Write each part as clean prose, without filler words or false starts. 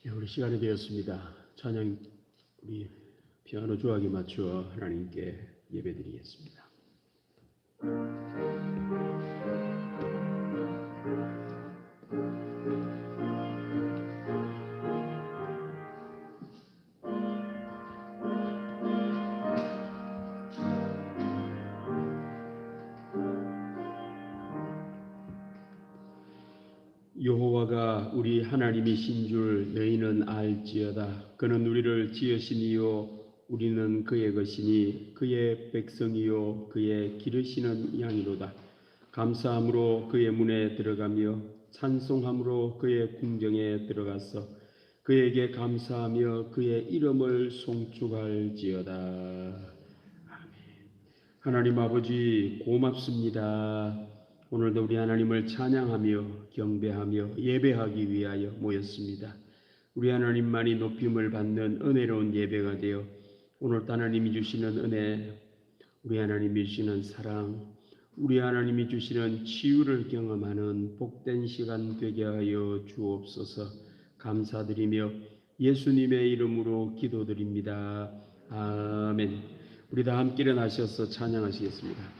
우리 시간이 되었습니다. 찬양 우리 피아노 조악에 맞추어 하나님께 예배드리겠습니다. 여호와가 우리 하나님이신 줄 너희는 알지어다. 그는 우리를 지으시니요 우리는 그의 것이니 그의 백성이요 그의 기르시는 양이로다. 감사함으로 그의 문에 들어가며 찬송함으로 그의 궁정에 들어가서 그에게 감사하며 그의 이름을 송축할지어다. 아멘. 하나님 아버지 고맙습니다. 오늘도 우리 하나님을 찬양하며 경배하며 예배하기 위하여 모였습니다. 우리 하나님만이 높임을 받는 은혜로운 예배가 되어 오늘도 하나님이 주시는 은혜, 우리 하나님이 주시는 사랑, 우리 하나님이 주시는 치유를 경험하는 복된 시간 되게 하여 주옵소서. 감사드리며 예수님의 이름으로 기도드립니다. 아멘. 우리 다 함께 일어나셔서 찬양하시겠습니다.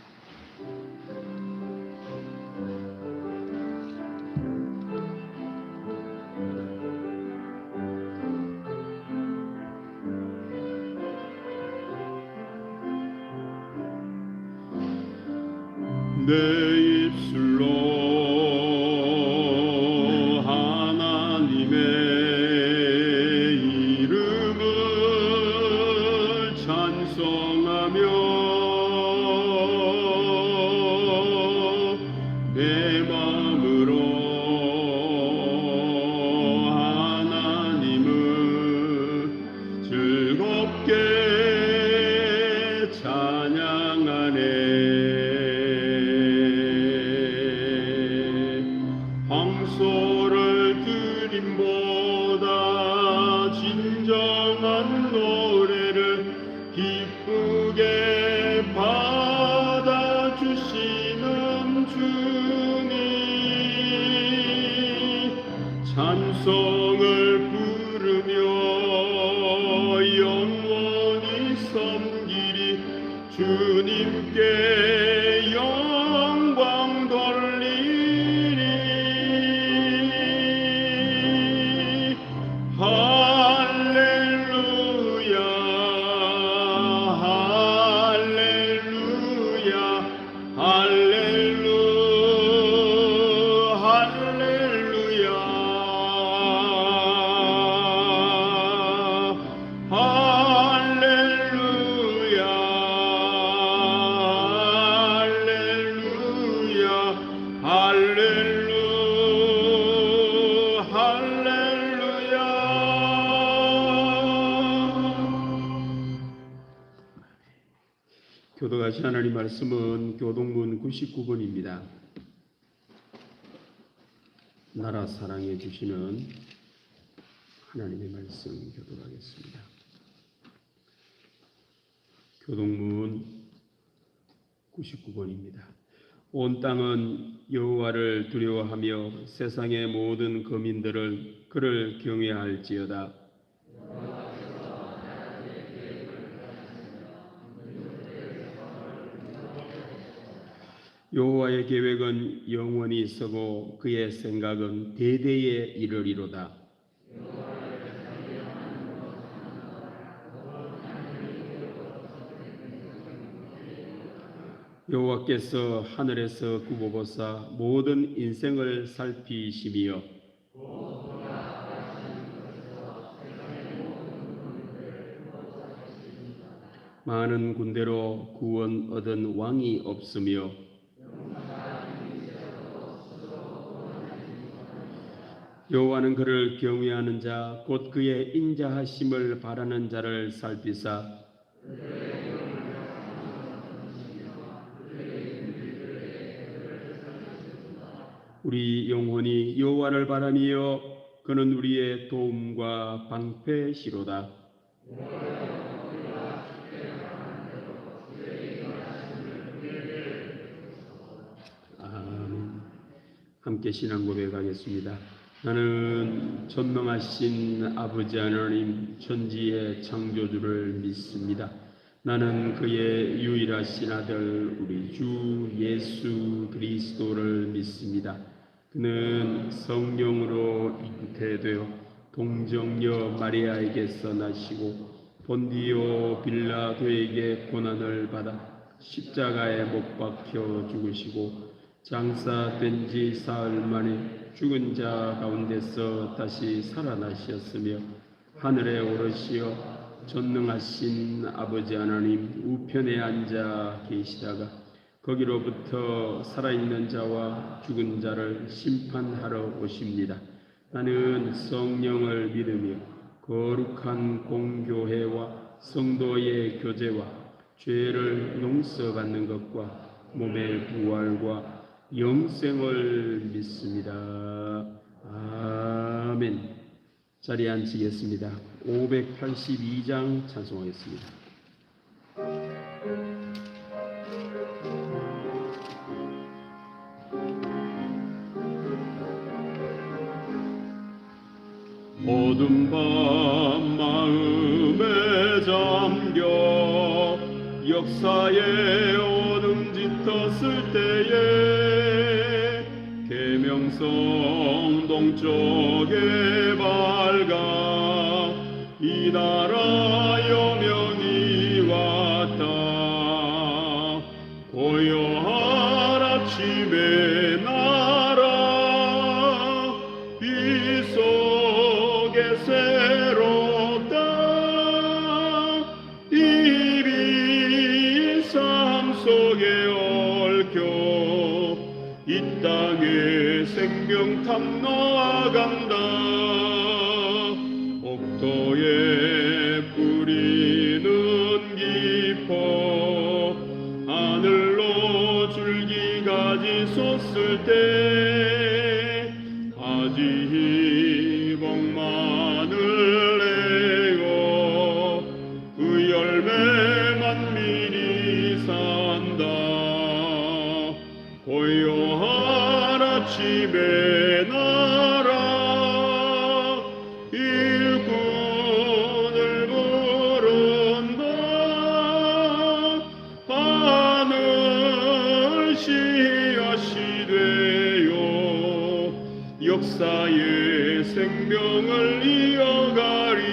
내 입술로 하나님의 이름을 찬송하며 내 마음으로 하나님을 즐겁게 찬양하네. 황소를 드림보다 진정한 노래를 기쁘게 받아주시는 주님, 찬송을 부르며 영원히 섬기리. 주님께 영광 돌리리. 할렐루야 할렐루야 할렐루야 할렐루야 할렐루야 할렐루야 할렐루야. 교도가신 하나님 말씀은 교동문 99번입니다. 나라 사랑해 주시는 하나님의 말씀 교도하겠습니다. 교동문 99번입니다. 온 땅은 여호와를 두려워하며 세상의 모든 거민들을 그를 경외할지어다. 여호와의 계획은 영원히 서고 그의 생각은 대대에 이르리로다. 여호와께서 하늘에서 두고 보사 모든 인생을 살피시며 많은 군대로 구원 얻은 왕이 없으며 여호와는 그를 경외하는 자 곧 그의 인자하심을 바라는 자를 살피사 우리 영혼이 여호와를 바라며 그는 우리의 도움과 방패시로다. 아멘. 함께 신앙 고백하겠습니다. 나는 전능하신 아버지 하나님 천지의 창조주를 믿습니다. 나는 그의 유일하신 아들 우리 주 예수 그리스도를 믿습니다. 그는 성령으로 잉태되어 동정녀 마리아에게서 나시고 본디오 빌라도에게 고난을 받아 십자가에 못 박혀 죽으시고 장사된 지 사흘 만에 죽은 자 가운데서 다시 살아나셨으며 하늘에 오르시어 전능하신 아버지 하나님 우편에 앉아 계시다가 거기로부터 살아있는 자와 죽은 자를 심판하러 오십니다. 나는 성령을 믿으며 거룩한 공교회와 성도의 교제와 죄를 용서받는 것과 몸의 부활과 영생을 믿습니다. 아멘. 자리에 앉히겠습니다. 582장 찬송하겠습니다. 어둠 밤 마음에 잠겨 역사에 어둠 짙었을 때에 계명성 동쪽에 밝아 이 나라 여명이 왔다. 고요한 아침의 나라 이 속에 새롭다. 이미 삶 속에 얽혀 이 땅에 생명 탐나간다. 옥토에 뿌리는 깊어 하늘로 줄기까지 솟을 때 아직 희복만을 내어 그 열매만 미리 산다. 고요한 아침의 나라 일꾼을 부른다. 하늘 씨앗이 되어 역사의 생명을 이어가리.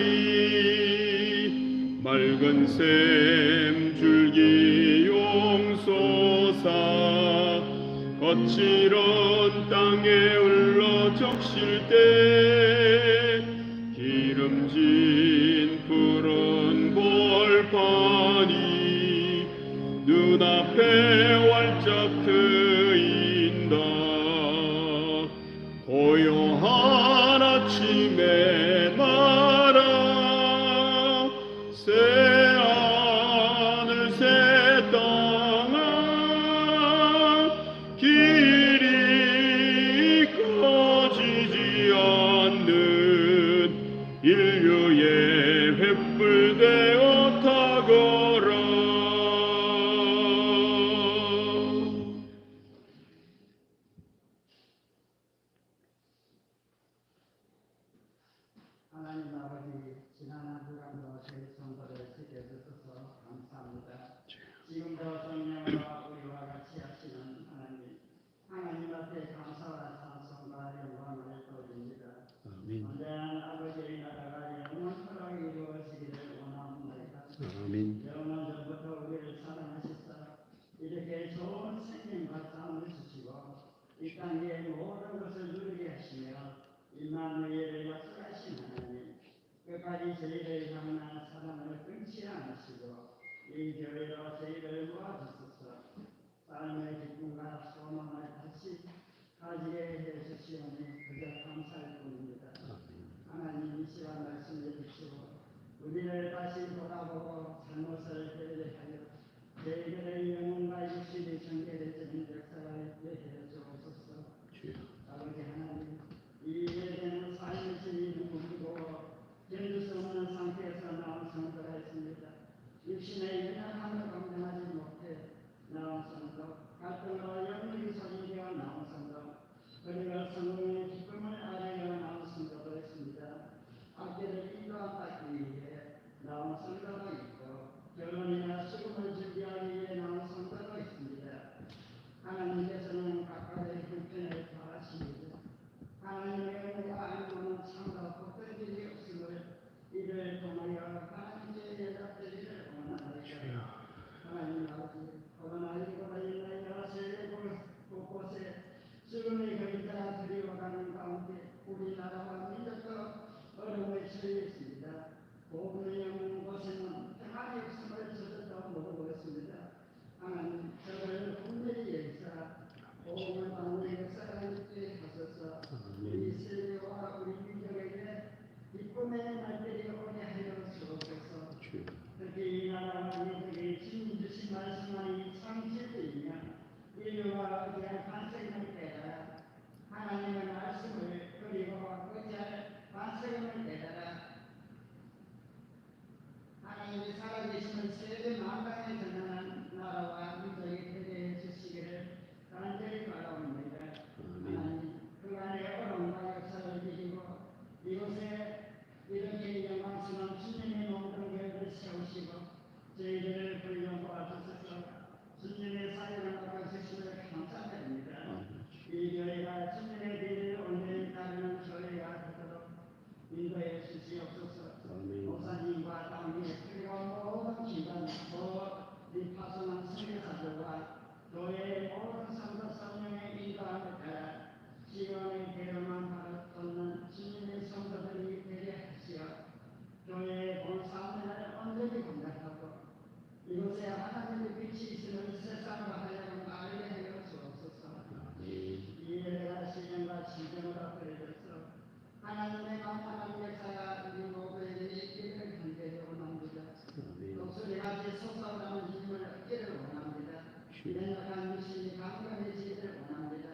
맑은 샘 줄기 용솟아 거칠은 땅에 흘러 적실 때 기름진 푸른 벌판이 눈앞에 활짝 트인다. 고요한 아침의 나라 새 하늘 새 땅아 길이 꺼지지 않는 인류의 횃불 되어 타거라. 하나님 아버지, 지난 한 주간도 저희 성도를 지켜주셔서 감사합니다. 지금도 성령과 우리와 같이 하시는 하나님, 하나님 앞에 감사와 찬송과 영광을 돌립니다. 아멘. 언제나 아버지의 나라가 영원토록 이루어지기를 원합니다. 아멘. 영원 전부터 우리를 사랑하시사 이렇게 좋은 생명과 삶을 주시고 이 땅의 모든 것을 누리게 하시며 임마누엘을 약속하신 하나님, 끝까지 저희를 향한 사랑을 끊지 않으시고 이 교회로 저희를 모아주소서. 삶의 기쁨과 소망을 다시 가지게 해주시오니 그저 감사할 뿐입니다. 하나님, 이 시간 말씀해 주시고 우리를 다시 돌아보고 잘못을 회개하여 저희들의 영혼과 육신이 정결해지는 역사가 있게 해 주옵소서. 아버지 하나님, 이 예배는 삶의 진리는 굶고 견딜 수 없는 상태에서 나온 성도가 있습니다. 육신의 연약함을 감당하지 못해 나온 성도, 갈등과 영역이 소리되어 나온 성도, 그리고 성령의 기쁨을 알아야 우리나라와 민족도 어려움에 처해 있습니다. 복음의 영웅 곳에는 평안의 없음을 저도 모르고 있습니다. 하나님 저를 분별히 여기사 복음을 받는 역사가 있게 하소서. 우리 세계와 우리 민족에게 기쁨의 날들이 오게 하여 주옵소서. 특히 이 나라와 민족이 주님 주신 말씀만이 상실되며 인류와 의지할 반석임을 깨달아 하나님의 말씀을 그리고 의지할 반석임을 깨달아 하나님이 살아계시는 세계 만방에 전하는 나라와 민족이 되게 해주시기를 간절히 바라옵니다. 하나님 그간의 어려움과 역사를 이기고 이곳에 이렇게 영광스러운 주님의 모든 교회를 세우시고 저희들을 불려보아 주셔서 주님의 사역을 맡아주시기를 감사드립니다. 이 교회가 주님의 길을 온전히 따르는 교회가 되도록 인도해 주시옵소서. 목사님과 당비 그리고 모든 기관 모든 파송한 선교사들과 교회의 모든 성도 성령의 인도함을 따라 시온의 대로만 걷는 주님의 성도들이 되게 하시어 교회의 본사업을 온전히 공략하고 이곳에 하나님의 빛이 있음을 세상으로 하여금 알게 하여 주옵소서. 이해가 신령과 진정으로 그려져서 하나님의 만만한 역사가 우리 모두에게 있기를 간절히 원합니다. 독수리같이 솟아오르는 힘을 얻기를 원합니다. 연약한 유신이 강건해지기를 원합니다.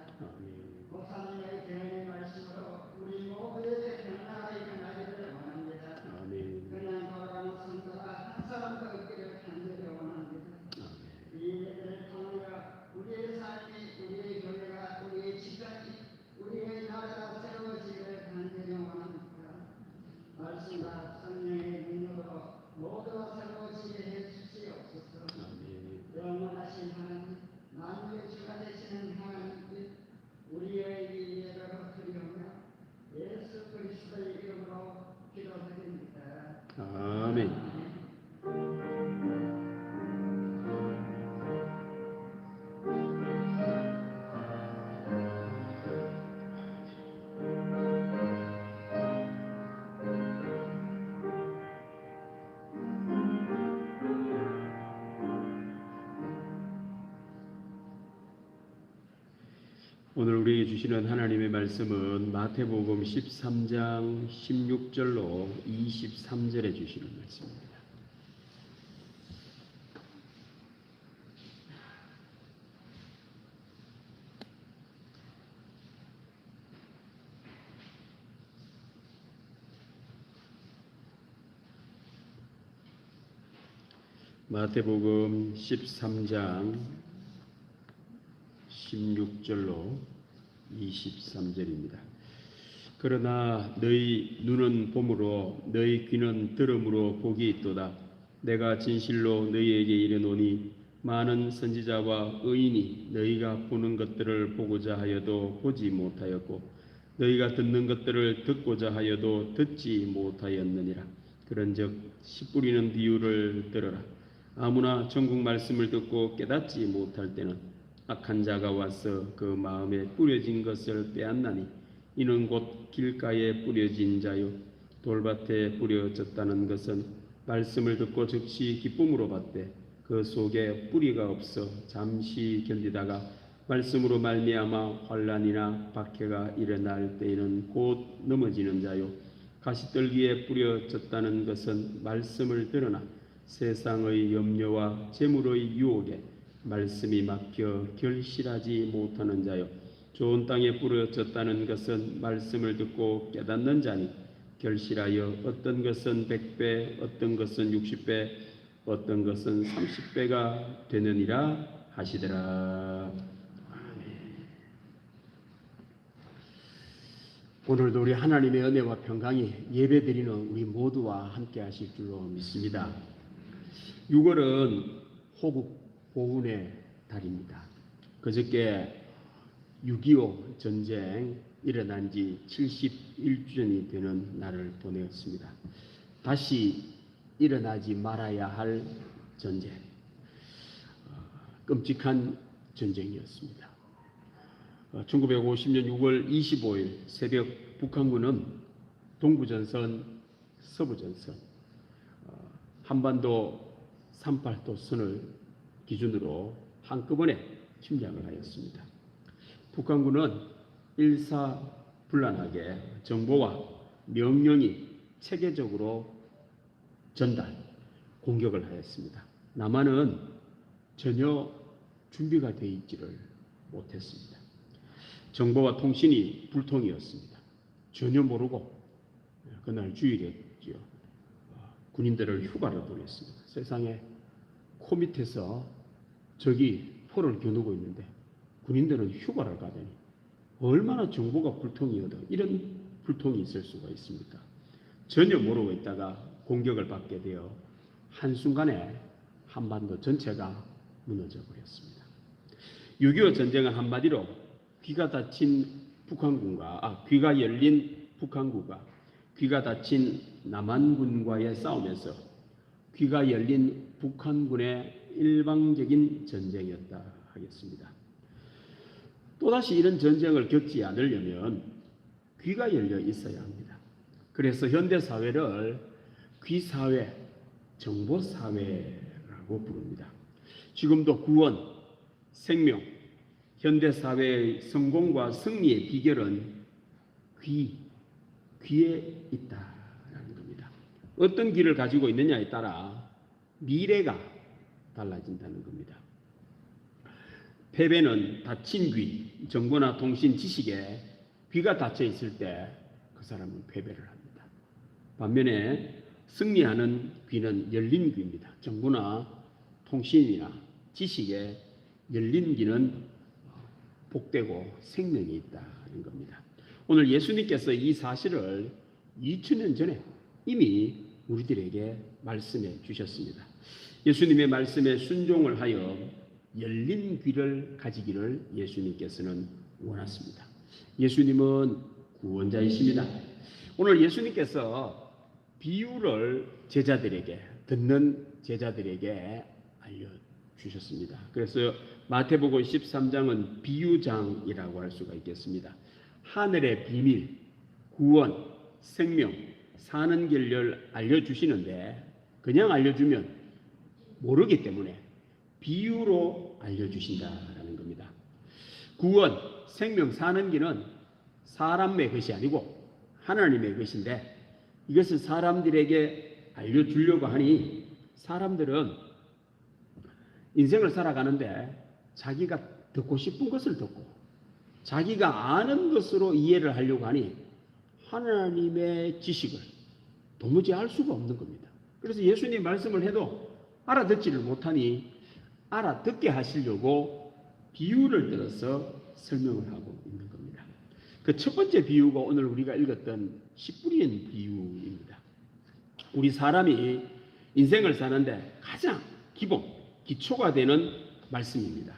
목사님의 대언의 말씀으로 우리 모두에게 변화가 일어나기를 원합니다. 그냥 돌아가는 성도가 한 사람도 없기를 간절히 원합니다. 이 일들을 통하여 우리의 삶이, 우리의 교회가, 우리의 직장이, 우리의 나라가 새로워지기를 간절히 원합니다. 말씀과 성령의 능력으로 모두가 새로워지게 해주시옵소서. 영원하신 하나님, 만유의 주가 되시는 하나님께 우리의 예배를 드리오며 예수 그리스도의 이름으로 기도드립니다. 아멘. 오늘 우리에게 주시는 하나님의 말씀은 마태복음 13장 16절로 23절에 주시는 말씀입니다. 마태복음 13장 16절로 23절입니다. 그러나 너희 눈은 봄으로 너희 귀는 들음으로 복이 있도다. 내가 진실로 너희에게 이르노니 많은 선지자와 의인이 너희가 보는 것들을 보고자 하여도 보지 못하였고 너희가 듣는 것들을 듣고자 하여도 듣지 못하였느니라. 그런즉 씨 뿌리는 비유를 들어라. 아무나 전국 말씀을 듣고 깨닫지 못할 때는 악한 자가 와서 그 마음에 뿌려진 것을 빼앗나니 이는 곧 길가에 뿌려진 자요 돌밭에 뿌려졌다는 것은 말씀을 듣고 즉시 기쁨으로 받되 그 속에 뿌리가 없어 잠시 견디다가 말씀으로 말미암아 환난이나 박해가 일어날 때에는 곧 넘어지는 자요 가시떨기에 뿌려졌다는 것은 말씀을 들으나 세상의 염려와 재물의 유혹에 말씀이 막혀 결실하지 못하는 자요 좋은 땅에 뿌려졌다는 것은 말씀을 듣고 깨닫는 자니 결실하여 어떤 것은 100배 어떤 것은 60배 어떤 것은 30배가 되느니라 하시더라. 오늘도 우리 하나님의 은혜와 평강이 예배드리는 우리 모두와 함께 하실 줄로 믿습니다. 6월은 호국 보훈의 달입니다. 그저께 6.25 전쟁 일어난 지 71주년이 되는 날을 보내었습니다. 다시 일어나지 말아야 할 전쟁, 끔찍한 전쟁이었습니다. 1950년 6월 25일 새벽 북한군은 동부전선, 서부전선, 한반도 38도 선을 기준으로 한꺼번에 침략을 하였습니다. 북한군은 일사불란하게 정보와 명령이 체계적으로 전달, 공격을 하였습니다. 남한은 전혀 준비가 되어 있지를 못했습니다. 정보와 통신이 불통이었습니다. 전혀 모르고 그날 주일이었죠. 군인들을 휴가를 보냈습니다. 세상에 코 밑에서 적이 포를 겨누고 있는데 군인들은 휴가를 가다니 얼마나 정보가 불통이어도 이런 불통이 있을 수가 있습니까? 전혀 모르고 있다가 공격을 받게 되어 한순간에 한반도 전체가 무너져 버렸습니다. 6.25 전쟁은 한마디로 귀가 닫힌 북한군과 귀가 열린 북한군과 귀가 닫힌 남한군과의 싸움에서 귀가 열린 북한군의 일방적인 전쟁이었다 하겠습니다. 또다시 이런 전쟁을 겪지 않으려면 귀가 열려 있어야 합니다. 그래서 현대사회를 귀사회, 정보사회라고 부릅니다. 지금도 구원, 생명, 현대사회의 성공과 승리의 비결은 귀에 있다라는 겁니다. 어떤 귀를 가지고 있느냐에 따라 미래가 달라진다는 겁니다. 패배는 닫힌 귀, 정보나 통신 지식에 귀가 닫혀 있을 때 그 사람은 패배를 합니다. 반면에 승리하는 귀는 열린 귀입니다. 정보나 통신이나 지식에 열린 귀는 복되고 생명이 있다는 겁니다. 오늘 예수님께서 이 사실을 2000년 전에 이미 우리들에게 말씀해 주셨습니다. 예수님의 말씀에 순종을 하여 열린 귀를 가지기를 예수님께서는 원하십니다. 예수님은 구원자이십니다. 오늘 예수님께서 비유를 제자들에게, 듣는 제자들에게 알려주셨습니다. 그래서 마태복음 13장은 비유장이라고 할 수가 있겠습니다. 하늘의 비밀, 구원, 생명, 사는 길을 알려주시는데 그냥 알려주면 모르기 때문에 비유로 알려주신다라는 겁니다. 구원, 생명, 사는 길은 사람의 것이 아니고 하나님의 것인데 이것을 사람들에게 알려주려고 하니 사람들은 인생을 살아가는데 자기가 듣고 싶은 것을 듣고 자기가 아는 것으로 이해를 하려고 하니 하나님의 지식을 도무지 알 수가 없는 겁니다. 그래서 예수님 말씀을 해도 알아듣지를 못하니 알아듣게 하시려고 비유를 들어서 설명을 하고 있는 겁니다. 그 첫 번째 비유가 오늘 우리가 읽었던 씨 뿌리는 비유입니다. 우리 사람이 인생을 사는데 가장 기본, 기초가 되는 말씀입니다.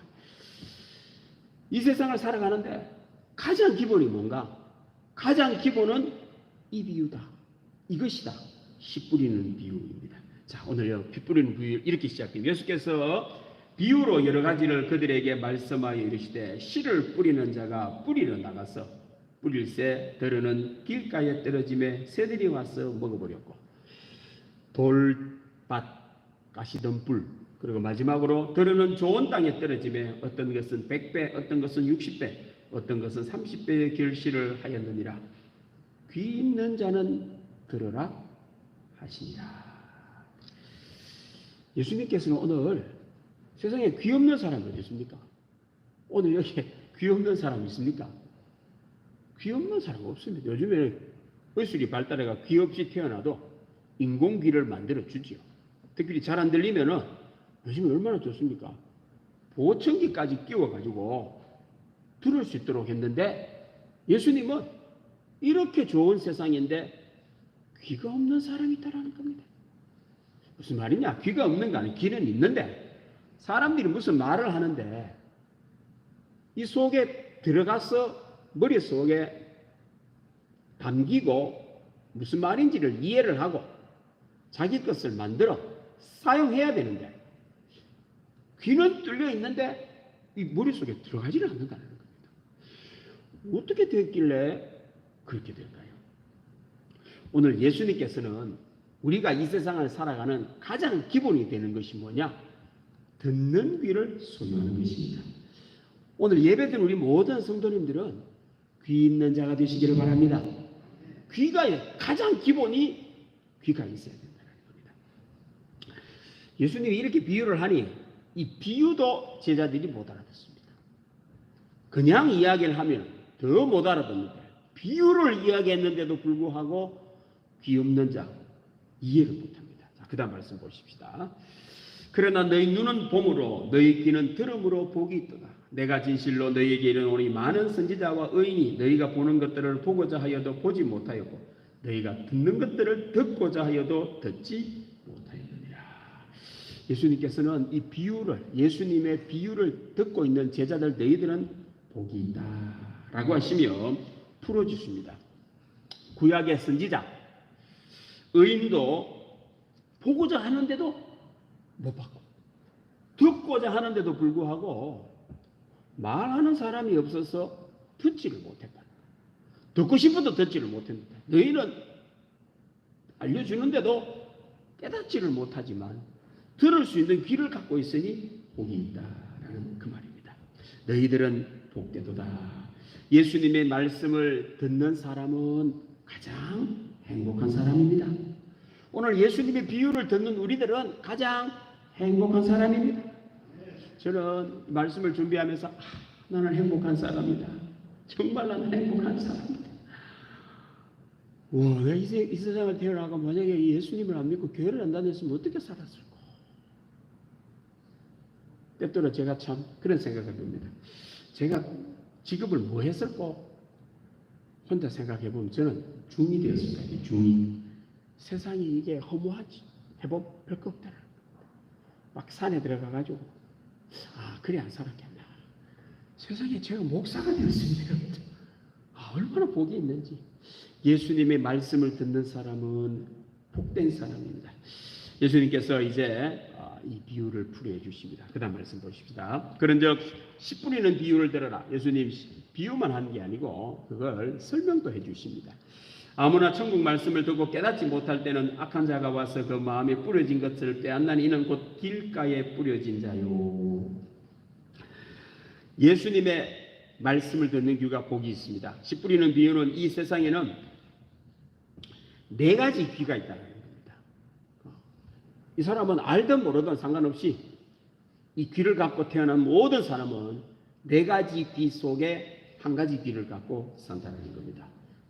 이 세상을 살아가는데 가장 기본이 뭔가? 가장 기본은 이 비유다. 이것이다. 씨 뿌리는 비유입니다. 자, 오늘요, 피 뿌리는 비유 이렇게 시작해요. 예수께서 비유로 여러 가지를 그들에게 말씀하여 이르시되 씨를 뿌리는 자가 뿌리러 나가서 뿌릴새 들으는 길가에 떨어짐에 새들이 와서 먹어버렸고 돌밭 가시던 불 그리고 마지막으로 들으는 좋은 땅에 떨어짐에 어떤 것은 100배 어떤 것은 60배 어떤 것은 30배의 결실을 하였느니라. 귀 있는 자는 들으라 하시니라. 예수님께서는 오늘 세상에 귀 없는 사람이 어디 있습니까? 오늘 여기에 귀 없는 사람 있습니까? 귀 없는 사람 없습니다. 요즘에 의술이 발달해가 귀 없이 태어나도 인공귀를 만들어 주지요. 특별히 잘 안 들리면은 요즘에 얼마나 좋습니까? 보청기까지 끼워가지고 들을 수 있도록 했는데 예수님은 이렇게 좋은 세상인데 귀가 없는 사람이 있다라는 겁니다. 무슨 말이냐? 귀가 없는 거 아니에요. 귀는 있는데 사람들이 무슨 말을 하는데 이 속에 들어가서 머릿속에 담기고 무슨 말인지를 이해를 하고 자기 것을 만들어 사용해야 되는데 귀는 뚫려 있는데 이 머릿속에 들어가지를 않는다는 겁니다. 어떻게 됐길래 그렇게 될까요? 오늘 예수님께서는 우리가 이 세상을 살아가는 가장 기본이 되는 것이 뭐냐? 듣는 귀를 소유하는 것입니다. 오늘 예배드린 우리 모든 성도님들은 귀 있는 자가 되시기를 바랍니다. 귀가 가장 기본이 귀가 있어야 된다는 겁니다. 예수님이 이렇게 비유를 하니 이 비유도 제자들이 못 알아듣습니다. 그냥 이야기를 하면 더 못 알아듣는데 비유를 이야기했는데도 불구하고 귀 없는 자 이해를 못합니다. 자, 그 다음 말씀 보십시다. 그러나 너희 눈은 봄으로 너희 귀는 들음으로 복이 있도다. 내가 진실로 너희에게 이르노니 많은 선지자와 의인이 너희가 보는 것들을 보고자 하여도 보지 못하였고 너희가 듣는 것들을 듣고자 하여도 듣지 못하였느니라. 예수님께서는 이 비유를 예수님의 비유를 듣고 있는 제자들 너희들은 복이 있다라고 하시며 풀어주십니다. 구약의 선지자 의인도 보고자 하는데도 못 받고 듣고자 하는데도 불구하고 말하는 사람이 없어서 듣지를 못했다. 듣고 싶어도 듣지를 못했다. 너희는 알려주는데도 깨닫지를 못하지만 들을 수 있는 귀를 갖고 있으니 복이 있다라는 그 말입니다. 너희들은 복되도다. 예수님의 말씀을 듣는 사람은 가장 행복한 사람입니다. 오늘 예수님의 비유를 듣는 우리들은 가장 행복한 사람입니다. 저는 말씀을 준비하면서 나는 행복한 사람이다. 정말 나는 행복한 사람이다. 와, 내가 이 세상을 태어나고 만약에 예수님을 안 믿고 교회를 안 다녔으면 어떻게 살았을까? 때때로 제가 참 그런 생각을 합니다. 제가 직업을 뭐 했을까? 혼자 생각해 보면 저는 중이 되었을 거예요. 중이. 세상이 이게 허무하지. 해보면 별거 없더라. 막 산에 들어가가지고 그래 안 살았겠나. 세상에 제가 목사가 되었으면 되겠다. 얼마나 복이 있는지. 예수님의 말씀을 듣는 사람은 복된 사람입니다. 예수님께서 이제 이 비유를 풀이해 주십니다. 그 다음 말씀 보십시다. 그런즉 씨 뿌리는 비유를 들어라. 예수님 비유만 하는 게 아니고 그걸 설명도 해 주십니다. 아무나 천국 말씀을 듣고 깨닫지 못할 때는 악한 자가 와서 그 마음에 뿌려진 것을 빼앗나니 이는 곧 길가에 뿌려진 자요. 예수님의 말씀을 듣는 귀가 복이 있습니다. 씨 뿌리는 비유는 이 세상에는 네 가지 귀가 있다는 겁니다. 이 사람은 알든 모르든 상관없이 이 귀를 갖고 태어난 모든 사람은 네 가지 귀 속에 한 가지 귀를 갖고 산다는 겁니다.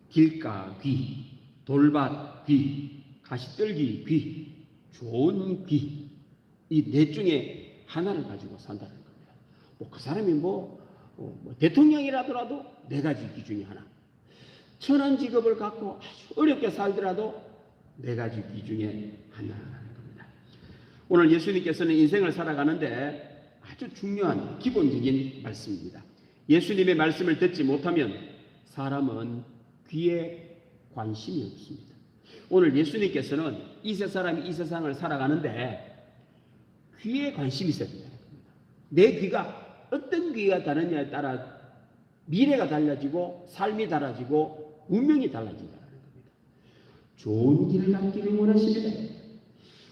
길가 귀, 돌밭 귀, 가시떨기 귀, 좋은 귀, 이 넷 중에 하나를 가지고 산다는 겁니다. 그 사람이 대통령이라더라도 네 가지 귀 중에 하나. 천한 직업을 갖고 아주 어렵게 살더라도 네 가지 귀 중에 하나라는 겁니다. 오늘 예수님께서는 인생을 살아가는데 아주 중요한 기본적인 말씀입니다. 예수님의 말씀을 듣지 못하면 사람은 귀에 관심이 없습니다. 오늘 예수님께서는 이세 사람이 이 세상을 살아가는데 귀에 관심이 있어야 된다는 겁니다. 내 귀가 어떤 귀가 다르냐에 따라 미래가 달라지고 삶이 달라지고 운명이 달라진다는 겁니다. 좋은 길을 갖기를 원하십니다.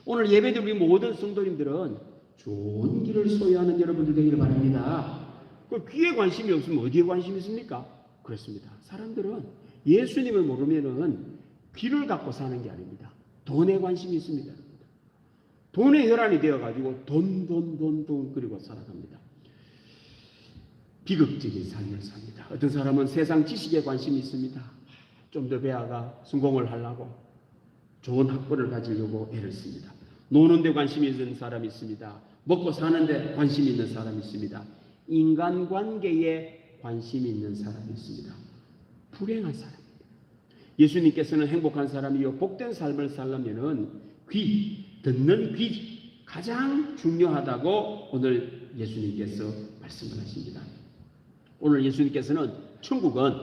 오늘 예배드린 우리 모든 성도님들은 좋은 길을 소유하는 여러분들 되기를 바랍니다. 그 귀에 관심이 없으면 어디에 관심이 있습니까? 그렇습니다. 사람들은 예수님을 모르면은 귀를 갖고 사는 게 아닙니다. 돈에 관심이 있습니다. 돈의 혈안이 되어가지고 돈 그리고 살아갑니다. 비극적인 삶을 삽니다. 어떤 사람은 세상 지식에 관심이 있습니다. 좀 더 배워가 성공을 하려고 좋은 학벌을 가지려고 애를 씁니다. 노는 데 관심이 있는 사람이 있습니다. 먹고 사는 데 관심이 있는 사람이 있습니다. 인간관계에 관심이 있는 사람이 있습니다. 불행한 사람입니다. 예수님께서는 행복한 사람이요 복된 삶을 살려면은 귀, 듣는 귀 가장 중요하다고 오늘 예수님께서 말씀을 하십니다. 오늘 예수님께서는 천국은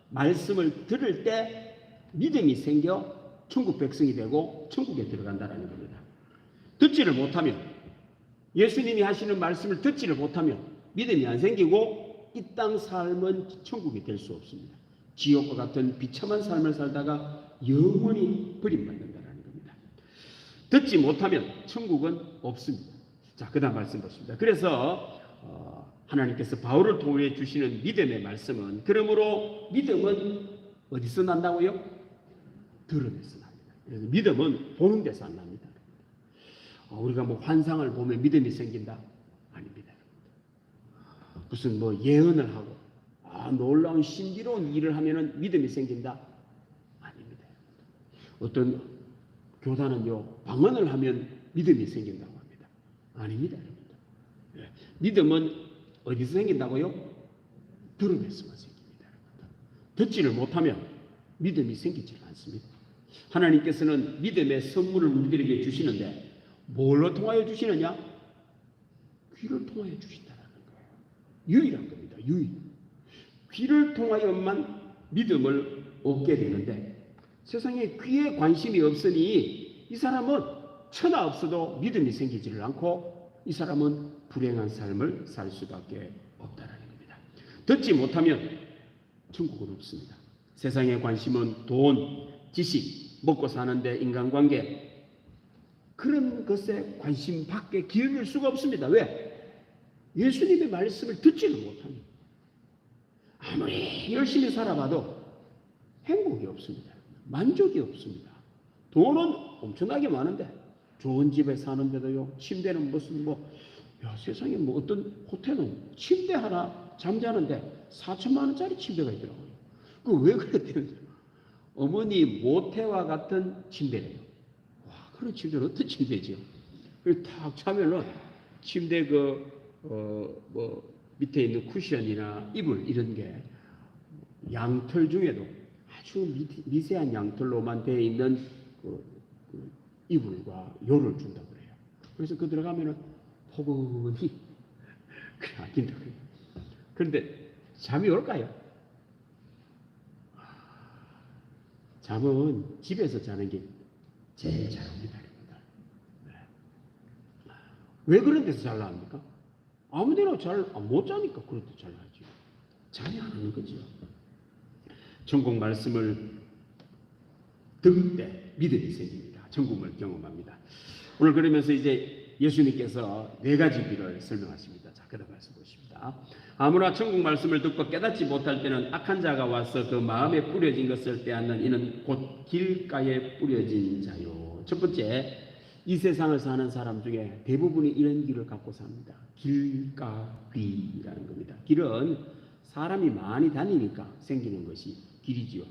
말씀을 들을 때 믿음이 생겨 천국 백성이 되고 천국에 들어간다는 겁니다. 듣지를 못하면 예수님이 하시는 말씀을 듣지를 못하면 믿음이 안 생기고 이 땅 삶은 천국이 될 수 없습니다. 지옥과 같은 비참한 삶을 살다가 영원히 버림받는다는 겁니다. 듣지 못하면 천국은 없습니다. 자, 그 다음 말씀 보십니다. 그래서 하나님께서 바울을 통해 주시는 믿음의 말씀은, 그러므로 믿음은 어디서 난다고요? 들음에서 납니다. 그래서 믿음은 보는 데서 안 납니다. 우리가 뭐 환상을 보면 믿음이 생긴다? 아닙니다. 무슨 뭐 예언을 하고 놀라운 신비로운 일을 하면은 믿음이 생긴다? 아닙니다. 어떤 교단은요, 방언을 하면 믿음이 생긴다고 합니다. 아닙니다. 믿음은 어디서 생긴다고요? 들음에서만 생깁니다. 듣지를 못하면 믿음이 생기지 않습니다. 하나님께서는 믿음의 선물을 우리들에게 주시는데 뭘로 통하여 주시느냐? 귀를 통하여 주신다는 거예요. 유일한 겁니다. 유일. 귀를 통하여만 믿음을 얻게 되는데, 세상에 귀에 관심이 없으니 이 사람은 천하 없어도 믿음이 생기지를 않고 이 사람은 불행한 삶을 살 수밖에 없다는 겁니다. 듣지 못하면 천국은 없습니다. 세상의 관심은 돈, 지식, 먹고 사는데 인간관계, 그런 것에 관심밖에 기울일 수가 없습니다. 왜? 예수님의 말씀을 듣지를 못합니다. 아무리 열심히 살아봐도 행복이 없습니다. 만족이 없습니다. 돈은 엄청나게 많은데 좋은 집에 사는데도요, 침대는 무슨 세상에 어떤 호텔은 침대 하나 잠자는데 4천만 원짜리 침대가 있더라고요. 그 왜 그랬대요? 어머니 모태와 같은 침대래요. 와, 그런 침대는 어떤 침대지요? 그리고 탁 자면은 침대 밑에 있는 쿠션이나 이불 이런 게 양털 중에도 아주 미세한 양털로만 되어 있는 이불과 요를 준다고 그래요. 그래서 그 들어가면은 포근히 그래 안긴다 그래요. 그런데 잠이 올까요? 잠은 집에서 자는 게 제일 잘 옵니다. 왜 그런 데서 잘 나옵니까? 아무데나 잘 못 자니까 그럴 때 잘 나죠. 잠이 안 오는 거죠. 천국 말씀을 들을 때 믿음이 생깁니다. 천국을 경험합니다. 오늘 그러면서 이제 예수님께서 4가지 길을 설명하십니다. 자, 그다음 말씀 보십니다. 아무나 천국 말씀을 듣고 깨닫지 못할 때는 악한 자가 와서 그 마음에 뿌려진 것을 빼앗는 이는 곧 길가에 뿌려진 자요. 첫 번째, 이 세상을 사는 사람 중에 대부분이 이런 길을 갖고 삽니다. 길가 귀라는 겁니다. 길은 사람이 많이 다니니까 생기는 것이 길이지요.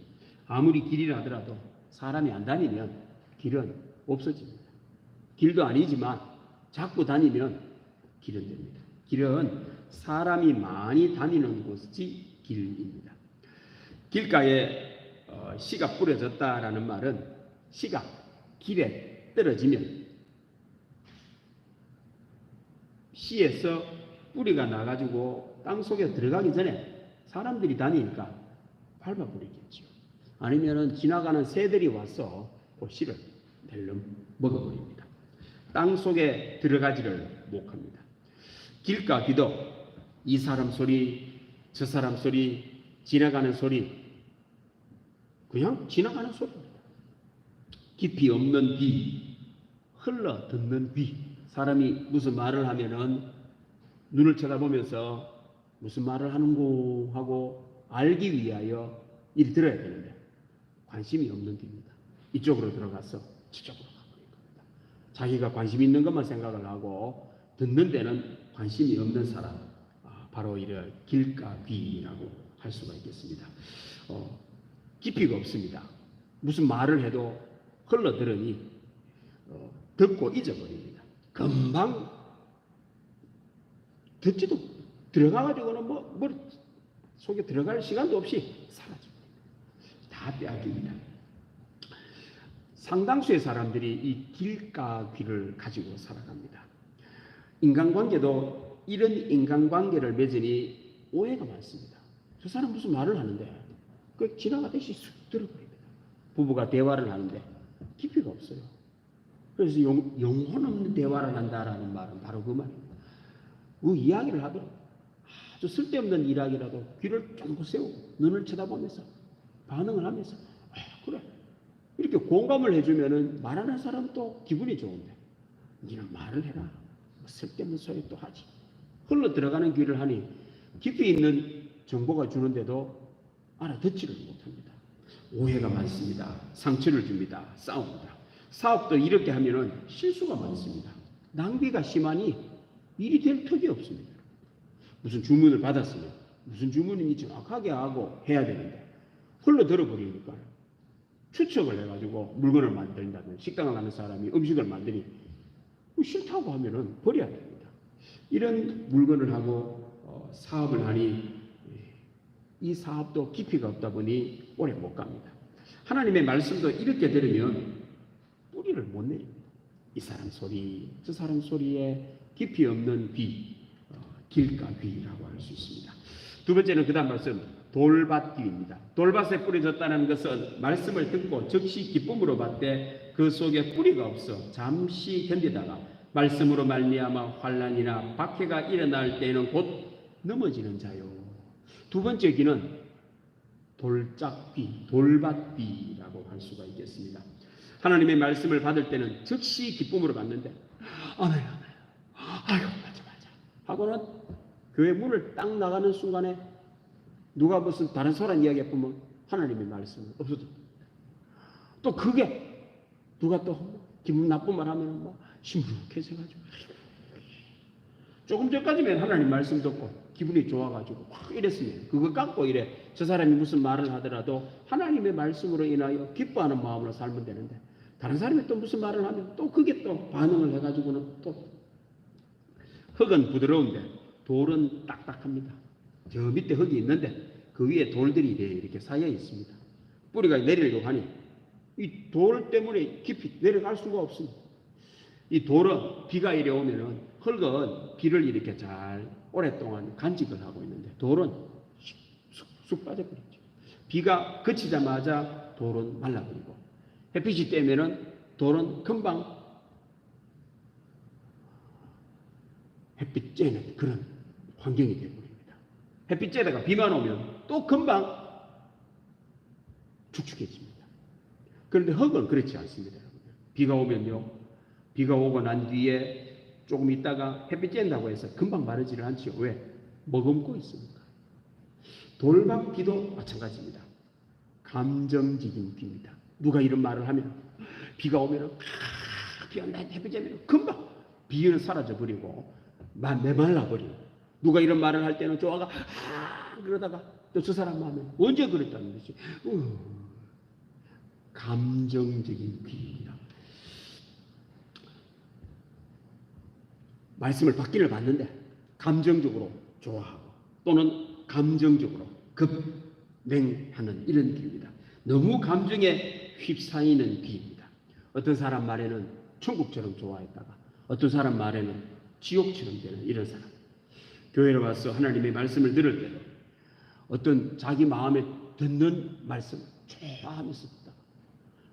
아무리 길이라 하더라도 사람이 안 다니면 길은 없어집니다. 길도 아니지만 자꾸 다니면 길은 됩니다. 길은 사람이 많이 다니는 곳이 길입니다. 길가에 씨가 뿌려졌다라는 말은 씨가 길에 떨어지면 씨에서 뿌리가 나가지고 땅속에 들어가기 전에 사람들이 다니니까 밟아버리겠죠. 아니면은 지나가는 새들이 와서 그 씨를 델름 먹어버립니다. 땅속에 들어가지를 못합니다. 길가 귀도 이 사람 소리, 저 사람 소리, 지나가는 소리, 그냥 지나가는 소리입니다. 깊이 없는 귀, 흘러 듣는 귀. 사람이 무슨 말을 하면은 눈을 쳐다보면서 무슨 말을 하는고 하고 알기 위하여 이리 들어야 되는데 관심이 없는 귀입니다. 이쪽으로 들어가서 저쪽으로 가버린 겁니다. 자기가 관심 있는 것만 생각을 하고 듣는 데는 관심이 없는 사람, 바로 이를 길가 귀라고 할 수가 있겠습니다. 깊이가 없습니다. 무슨 말을 해도 흘러들으니 듣고 잊어버립니다. 금방 듣지도 들어가가지고는 머리 속에 들어갈 시간도 없이 사라집니다. 다 빼앗깁니다. 상당수의 사람들이 이 길가 귀를 가지고 살아갑니다. 인간관계도 이런 인간관계를 맺으니 오해가 많습니다. 저 사람 무슨 말을 하는데 그 지나가듯이 쑥 들어버립니다. 부부가 대화를 하는데 깊이가 없어요. 그래서 영혼 없는 대화를 한다라는 말은 바로 그 말입니다. 그 이야기를 하더라도 아주 쓸데없는 일하기라도 귀를 쫑긋 세우고 눈을 쳐다보면서 반응을 하면서 그래 이렇게 공감을 해주면은 말하는 사람도 기분이 좋은데 니는 말을 해라 쓸데없는 소리 또 하지 흘러 들어가는 귀를 하니 깊이 있는 정보가 주는데도 알아듣지를 못합니다. 오해가 많습니다. 상처를 줍니다. 싸웁니다. 사업도 이렇게 하면은 실수가 많습니다. 낭비가 심하니 일이 될 턱이 없습니다. 무슨 주문을 받았으면 무슨 주문인지 정확하게 하고 해야 되는데 흘러 들어버리니까 추측을 해가지고 물건을 만든다면 식당을 하는 사람이 음식을 만드니 싫다고 하면은 버려야 됩니다. 이런 물건을 하고 사업을 하니 이 사업도 깊이가 없다 보니 오래 못 갑니다. 하나님의 말씀도 이렇게 들으면 뿌리를 못 내립니다. 이 사람 소리, 저 사람 소리에 깊이 없는 귀, 길가귀라고 할 수 있습니다. 두 번째는 그 다음 말씀, 돌밭귀입니다. 돌밭에 뿌려졌다는 것은 말씀을 듣고 즉시 기쁨으로 받되 그 속에 뿌리가 없어 잠시 견디다가 말씀으로 말미암아 환난이나 박해가 일어날 때에는 곧 넘어지는 자요. 두 번째 귀는 돌짝귀, 돌밭귀라고 할 수가 있겠습니다. 하나님의 말씀을 받을 때는 즉시 기쁨으로 받는데 아멘 아이고 맞아 하고는 교회 문을 딱 나가는 순간에 누가 무슨 다른 사람 이야기 해보면 하나님의 말씀은 없어져. 또 그게 누가 또 기분 나쁜 말 하면 뭐 시무룩해져가지고 조금 전까지면 하나님 말씀 듣고 기분이 좋아가지고 확 이랬으면 그거 깎고 이래 저 사람이 무슨 말을 하더라도 하나님의 말씀으로 인하여 기뻐하는 마음으로 살면 되는데 다른 사람이 또 무슨 말을 하면 또 그게 또 반응을 해가지고는 또 흙은 부드러운데 돌은 딱딱합니다. 저 밑에 흙이 있는데 그 위에 돌들이 이렇게 쌓여 있습니다. 뿌리가 내리려고 하니 이 돌 때문에 깊이 내려갈 수가 없습니다. 이 돌은 비가 이래 오면은 흙은 비를 이렇게 잘 오랫동안 간직을 하고 있는데 돌은 쑥 빠져버리죠. 비가 그치자마자 돌은 말라버리고 햇빛이 떼면은 돌은 금방 햇빛 쬐는 그런 환경이 되어버립니다. 햇빛 쬐다가 비만 오면 또 금방 축축해집니다. 그런데 흙은 그렇지 않습니다. 비가 오면요. 비가 오고 난 뒤에 조금 있다가 햇빛 쬐다고 해서 금방 마르지를 않지요. 왜? 머금고 있으니까. 돌밭귀도 마찬가지입니다. 감정적인 귀입니다. 누가 이런 말을 하면 비가 오면은 비 온다 햇빛 쬐면 금방 비는 사라져 버리고 메말라 버리고 누가 이런 말을 할 때는 좋아가 그러다가 또 저 사람 마음에 언제 그랬다는 거지. 감정적인 귀입니다. 말씀을 받기를 받는데 감정적으로 좋아하고 또는 감정적으로 급냉하는 이런 귀입니다. 너무 감정에 휩싸이는 귀입니다. 어떤 사람 말에는 천국처럼 좋아했다가 어떤 사람 말에는 지옥처럼 되는 이런 사람. 교회에 와서 하나님의 말씀을 들을 때도 어떤 자기 마음에 듣는 말씀을 좋아하면서 듣다가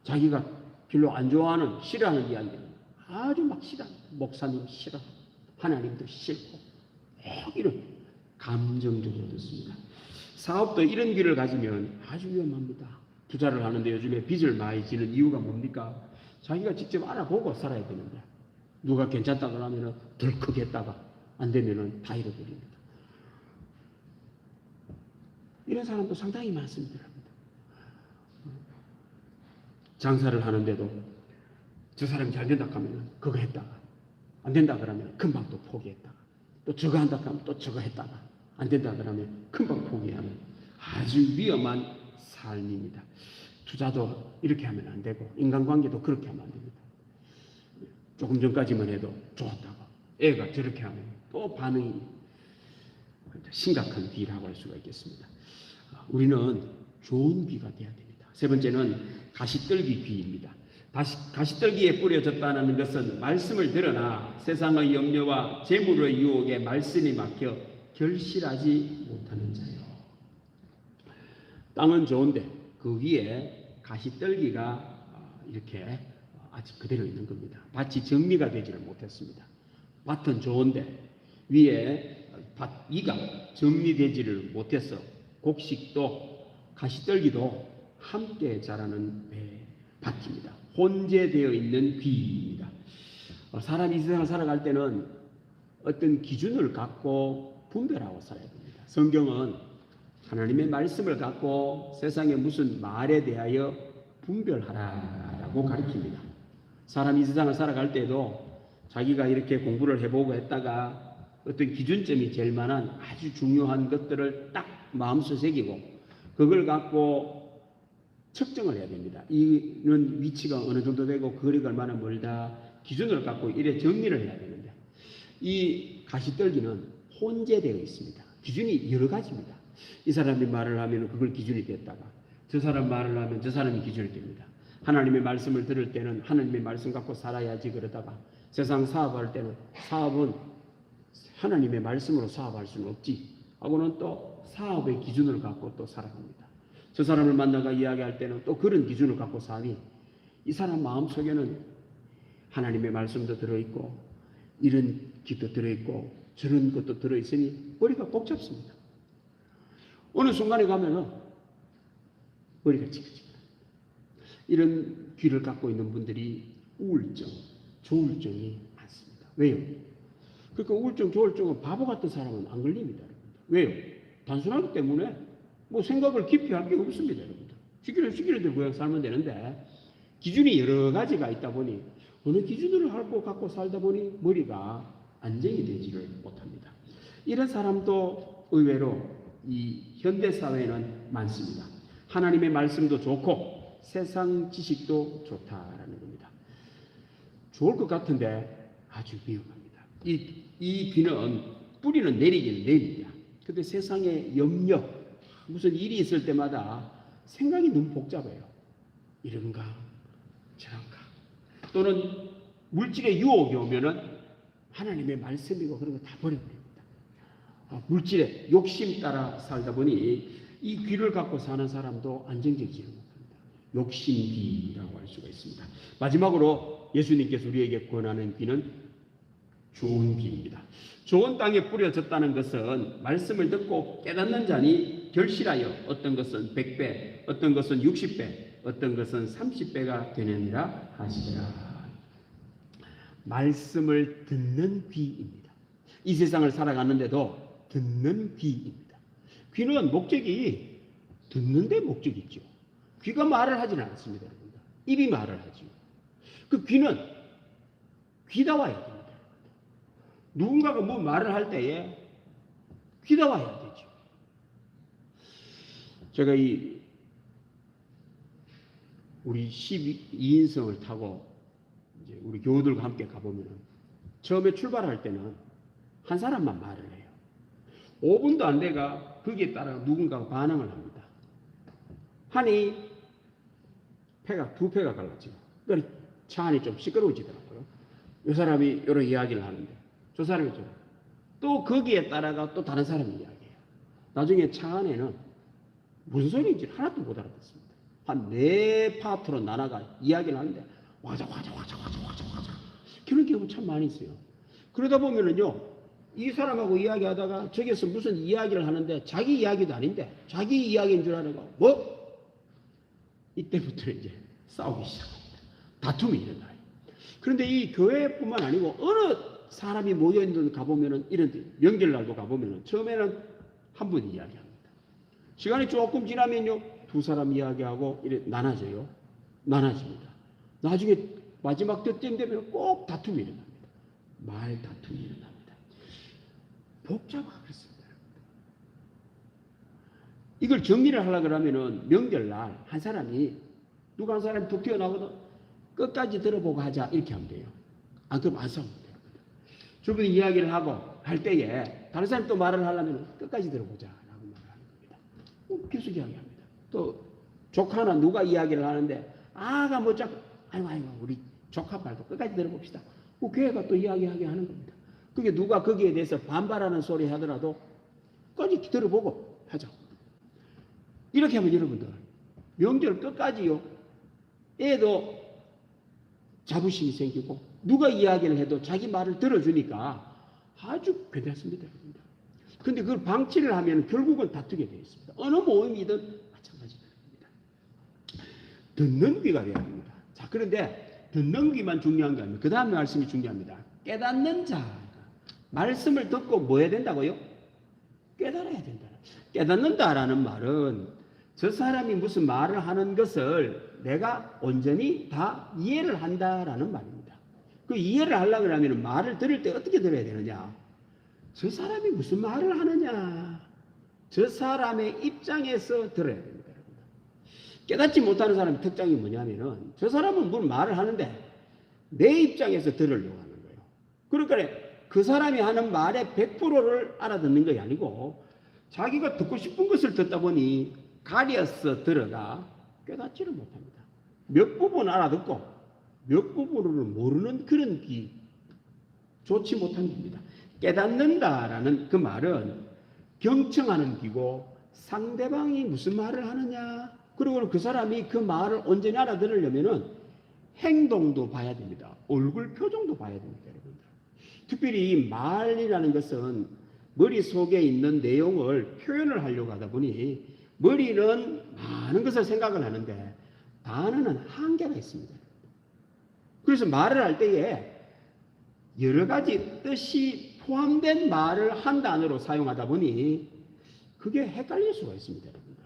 자기가 별로 안 좋아하는 싫어하는 이야기는 아주 막 싫어합니다. 목사님 싫어, 하나님도 싫고 이런 감정적으로 듣습니다. 사업도 이런 길을 가지면 아주 위험합니다. 투자를 하는데 요즘에 빚을 많이 지는 이유가 뭡니까? 자기가 직접 알아보고 살아야 되는데 누가 괜찮다 그러면은 덜컥 했다가 안 되면은 다 잃어버립니다. 이런 사람도 상당히 많습니다. 장사를 하는데도 저 사람이 잘 된다 하면은 그거 했다가 안 된다 그러면 금방 또 포기했다가 또 저거 한다 하면 또 저거 했다가 안 된다 그러면 금방 포기하는 아주 위험한 삶입니다. 투자도 이렇게 하면 안 되고 인간관계도 그렇게 하면 안 됩니다. 조금 전까지만 해도 좋았다가 애가 저렇게 하면 또 반응이 심각한 귀라고 할 수가 있겠습니다. 우리는 좋은 귀가 되어야 됩니다. 세 번째는 가시떨기 귀입니다. 가시떨기에 뿌려졌다는 것은 말씀을 들으나 세상의 염려와 재물의 유혹에 말씀이 막혀 결실하지 못하는 자요. 땅은 좋은데 그 위에 가시떨기가 이렇게 아직 그대로 있는 겁니다. 밭이 정리가 되지를 못했습니다. 밭은 좋은데 위에 이가 정리되지를 못해서 곡식도 가시떨기도 함께 자라는 밭입니다. 혼재되어 있는 귀입니다. 사람이 이 세상을 살아갈 때는 어떤 기준을 갖고 분별하고 살아야 됩니다. 성경은 하나님의 말씀을 갖고 세상의 무슨 말에 대하여 분별하라라고 가르칩니다. 사람이 이 세상을 살아갈 때도 자기가 이렇게 공부를 해보고 했다가 어떤 기준점이 제일 만한 아주 중요한 것들을 딱 마음속에 새기고 그걸 갖고 측정을 해야 됩니다. 이는 위치가 어느 정도 되고 거리가 얼마나 멀다 기준을 갖고 이래 정리를 해야 되는데 이 가시떨기는 혼재되어 있습니다. 기준이 여러 가지입니다. 이 사람이 말을 하면 그걸 기준이 됐다가 저 사람 말을 하면 저 사람이 기준이 됩니다. 하나님의 말씀을 들을 때는 하나님의 말씀 갖고 살아야지 그러다가 세상 사업할 때는 사업은 하나님의 말씀으로 사업할 수는 없지 하고는 또 사업의 기준을 갖고 또 살아갑니다. 저 사람을 만나가 이야기할 때는 또 그런 기준을 갖고 사니 이 사람 마음속에는 하나님의 말씀도 들어있고 이런 기도 들어있고 저런 것도 들어있으니 머리가 복잡습니다. 어느 순간에 가면은 머리가 찌그찌그 이런 귀를 갖고 있는 분들이 우울증, 조울증이 많습니다. 왜요? 그러니까 우울증, 조울증은 바보 같은 사람은 안 걸립니다. 왜요? 단순하기 때문에 뭐 생각을 깊이 할 게 없습니다. 여러분들. 시키는 대로 그냥 살면 되는데 기준이 여러 가지가 있다 보니 어느 기준으로 갖고 살다 보니 머리가 안정이 되지를 못합니다. 이런 사람도 의외로 이 현대사회에는 많습니다. 하나님의 말씀도 좋고 세상 지식도 좋다라는 겁니다. 좋을 것 같은데 아주 위험합니다. 이 비는 뿌리는 내리기는 내립니다. 근데 세상에 염려, 무슨 일이 있을 때마다 생각이 너무 복잡해요. 이런가 저런가 또는 물질의 유혹이 오면은 하나님의 말씀이고 그런 거 다 버려버립니다. 물질의 욕심 따라 살다 보니 이 귀를 갖고 사는 사람도 안정적이지 못합니다. 욕심귀라고 할 수가 있습니다. 마지막으로 예수님께서 우리에게 권하는 귀는 좋은 귀입니다. 좋은 땅에 뿌려졌다는 것은 말씀을 듣고 깨닫는 자니 결실하여 어떤 것은 100배, 어떤 것은 60배, 어떤 것은 30배가 되느니라 하시더라. 말씀을 듣는 귀입니다. 이 세상을 살아가는데도 듣는 귀입니다. 귀는 목적이 듣는 데 목적이 있죠. 귀가 말을 하지는 않습니다. 입이 말을 하죠. 그 귀는 귀다워야 됩니다. 누군가가 뭐 말을 할 때에 귀다워야 되죠. 제가 우리 12인승을 타고 이제 우리 교우들과 함께 가보면 처음에 출발할 때는 한 사람만 말을 해요. 5분도 안 돼가 거기에 따라 누군가가 반응을 합니다. 하니 두 패가 갈라지고 차 안이 좀 시끄러워지더라고요. 이 사람이 이런 이야기를 하는데 저 사람이 또 거기에 따라가 또 다른 사람이 이야기해요. 나중에 차 안에는 무슨 소리인지 하나도 못 알아듣습니다. 한 4파트로 나눠가 이야기를 하는데 와자 그런 경우 참 많이 있어요. 그러다 보면은요 이 사람하고 이야기하다가 저기서 무슨 이야기를 하는데 자기 이야기도 아닌데 자기 이야기인 줄 아는 이때부터 이제 싸우기 시작합니다. 다툼이 일어나요. 그런데 이 교회뿐만 아니고 어느 사람이 모여있는 데 가보면은 이런 명절날도 가보면은 처음에는 한 분 이야기합니다. 시간이 조금 지나면요 2사람 이야기하고 이렇게 나눠집니다. 나중에 마지막 때쯤 되면 꼭 다툼이 일어납니다. 말 다툼이 일어납니다. 복잡하고 그렇습니다. 이걸 정리를 하려고 하면은 명절날 한 사람이 누가 한 사람이 툭 튀어나오거든 끝까지 들어보고 하자 이렇게 하면 돼요. 안 그러면 안 싸우면 돼요. 저분이 이야기를 하고 할 때에 다른 사람이 또 말을 하려면 끝까지 들어보자 라고 말을 하는 겁니다. 계속 이야기합니다. 또 조카나 누가 이야기를 하는데 아가 뭐 자꾸 아이고 우리 조카 말도 끝까지 들어봅시다. 그 교회가 또 이야기하게 하는 겁니다. 그게 누가 거기에 대해서 반발하는 소리 하더라도 끝까지 들어보고 하자. 이렇게 하면 여러분들 명절 끝까지요 애도 자부심이 생기고 누가 이야기를 해도 자기 말을 들어주니까 아주 괜찮습니다. 근데 그걸 방치를 하면 결국은 다투게 되어 있습니다. 어느 모임이든 마찬가지입니다. 듣는 귀가 되어야 합니다. 자, 그런데 듣는 귀만 중요한 게 아니에요. 그 다음 말씀이 중요합니다. 깨닫는 자. 말씀을 듣고 뭐 해야 된다고요? 깨달아야 된다. 깨닫는다라는 말은 저 사람이 무슨 말을 하는 것을 내가 온전히 다 이해를 한다라는 말입니다. 그 이해를 하려고 하면 말을 들을 때 어떻게 들어야 되느냐? 저 사람이 무슨 말을 하느냐? 저 사람의 입장에서 들어야 됩니다. 깨닫지 못하는 사람의 특징이 뭐냐면은 저 사람은 뭘 말을 하는데 내 입장에서 들으려고 하는 거예요. 그러니까 그 사람이 하는 말의 100%를 알아듣는 것이 아니고 자기가 듣고 싶은 것을 듣다 보니 가려서 들어가 깨닫지를 못합니다. 몇 부분 알아듣고 몇 부분을 모르는 그런 귀, 좋지 못한 귀입니다. 깨닫는다라는 그 말은 경청하는 귀고 상대방이 무슨 말을 하느냐, 그리고 그 사람이 그 말을 온전히 알아들으려면은 행동도 봐야 됩니다. 얼굴 표정도 봐야 됩니다. 여러분들. 특별히 이 말이라는 것은 머릿속에 있는 내용을 표현을 하려고 하다 보니 머리는 많은 것을 생각을 하는데 단어는 한계가 있습니다. 그래서 말을 할 때에 여러 가지 뜻이 포함된 말을 한 단어로 사용하다 보니 그게 헷갈릴 수가 있습니다. 여러분들.